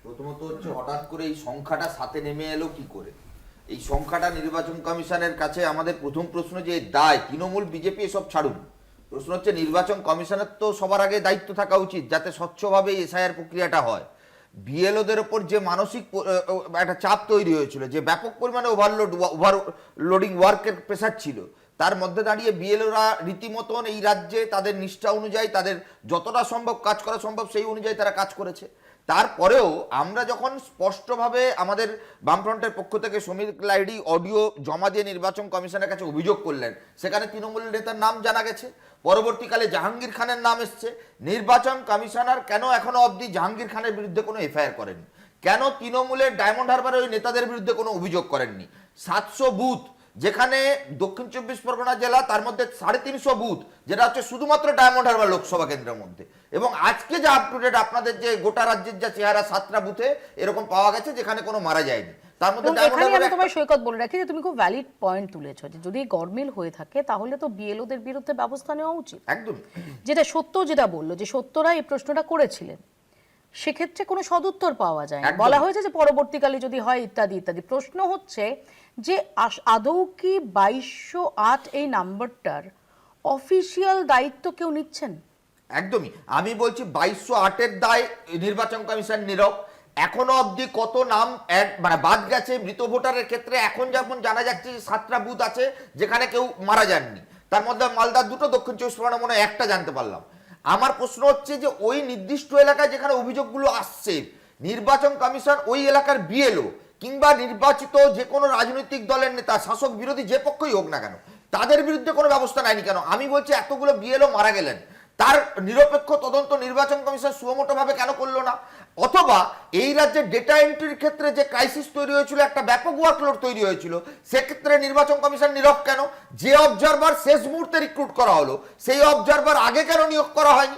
প্রথমত হচ্ছে হঠাৎ করে এই সংখ্যাটা সাথে নেমে এলো কি করে? এই সংখ্যাটা নির্বাচন কমিশনের কাছে আমাদের প্রথম প্রশ্ন, যে দায় তৃণমূল বিজেপি এসব ছাড়ুন, প্রশ্ন হচ্ছে নির্বাচন কমিশনের তো সবার আগে দায়িত্ব থাকা উচিত যাতে স্বচ্ছভাবে এসআইআর প্রক্রিয়াটা হয়। বিএলওদের ওপর যে মানসিক একটা চাপ তৈরি হয়েছিল, যে ব্যাপক পরিমাণে ওভারলোডিং ওয়ার্কের প্রেসার ছিল, তার মধ্যে দাঁড়িয়ে বিএলওরা রীতিমতন এই রাজ্যে তাদের নিষ্ঠা অনুযায়ী তাদের যতটা সম্ভব কাজ করা সম্ভব সেই অনুযায়ী তারা কাজ করেছে। তারপরেও আমরা যখন স্পষ্টভাবে আমাদের বামফ্রন্টের পক্ষ থেকে সমীর লাইডি অডিও জমা দিয়ে নির্বাচন কমিশনের কাছে অভিযোগ করলেন, সেখানে তৃণমূল নেতার নাম জানা গেছে, পরবর্তীকালে জাহাঙ্গীর খানের নাম এসছে। নির্বাচন কমিশনার কেন এখনো অবধি জাহাঙ্গীর খানের বিরুদ্ধে কোনো এফআইআর করেননি? কেন তৃণমূলের ডায়মন্ড হারবারের ওই নেতাদের বিরুদ্ধে কোনো অভিযোগ করেননি? 700 বুথ, যেখানে দক্ষিণ 24 পরগনা জেলা, তার মধ্যে 350 বুথ, যেটা হচ্ছে শুধুমাত্র ডায়মন্ড হারবার লোকসভা কেন্দ্রের মধ্যে। এবং আজকে যা আপ টু ডেট আপনাদের যে গোটা রাজ্যের যা চেহারা, 7টা বুথে এরকম পাওয়া গেছে যেখানে কোনো মারা যায়নি। তার মধ্যে আমি তোমায় সৈকত বলে রাখি যে তুমি খুব ভ্যালিড পয়েন্ট তুলেছো, যে যদি গরমিল হয়ে থাকে তাহলে তো বিএলওদের বিরুদ্ধে ব্যবস্থা নেওয়া উচিত। একদম যেটা সত্য, যেটা বললো যে সত্যরা এই প্রশ্নটা করেছিলেন, সেক্ষেত্রে কোনো সদুত্তর পাওয়া যায় না। বলা হয়েছে যে পরবর্তীকালে যদি হয় ইত্যাদি ইত্যাদি। প্রশ্ন হচ্ছে যে আদৌ কি 2208 এই নাম্বারটার অফিসিয়াল দায়িত্ব কেউ নিচ্ছেন? একদমই, আমি বলছি 2208-এর দায় নির্বাচন কমিশন নীরব। এখনো অবধি কত নাম মানে বাদ গেছে মৃত ভোটারের ক্ষেত্রে, এখন যেমন জানা যাচ্ছে 7টা বুথ আছে যেখানে কেউ মারা যাননি, তার মধ্যে মালদার 2টো, দক্ষিণ 24 পরগনা মনে হয় 1টা জানতে পারলাম। আমার প্রশ্ন হচ্ছে যে ওই নির্দিষ্ট এলাকায় যেখানে অভিযোগগুলো আসছে, নির্বাচন কমিশন ওই এলাকার বিএলও কিংবা নির্বাচিত যে কোনো রাজনৈতিক দলের নেতা, শাসক বিরোধী যে পক্ষই হোক না কেন, তাদের বিরুদ্ধে কোনো ব্যবস্থা নেয়নি কেন? আমি বলছি এতগুলো বিএলও মারা গেলেন, তার নিরপেক্ষ তদন্ত নির্বাচন কমিশন সুমোটোভাবে কেন করলো না? অথবা এই রাজ্যের ডেটা এন্ট্রির ক্ষেত্রে যে ক্রাইসিস তৈরি হয়েছিল, একটা ব্যাপক ওয়ার্কলোড তৈরি হয়েছিল, সেক্ষেত্রে নির্বাচন কমিশন নীরব কেন? যে অবজারভার শেষ মুহূর্তে রিক্রুট করা হলো, সেই অবজারভার আগে কেন নিয়োগ করা হয়নি?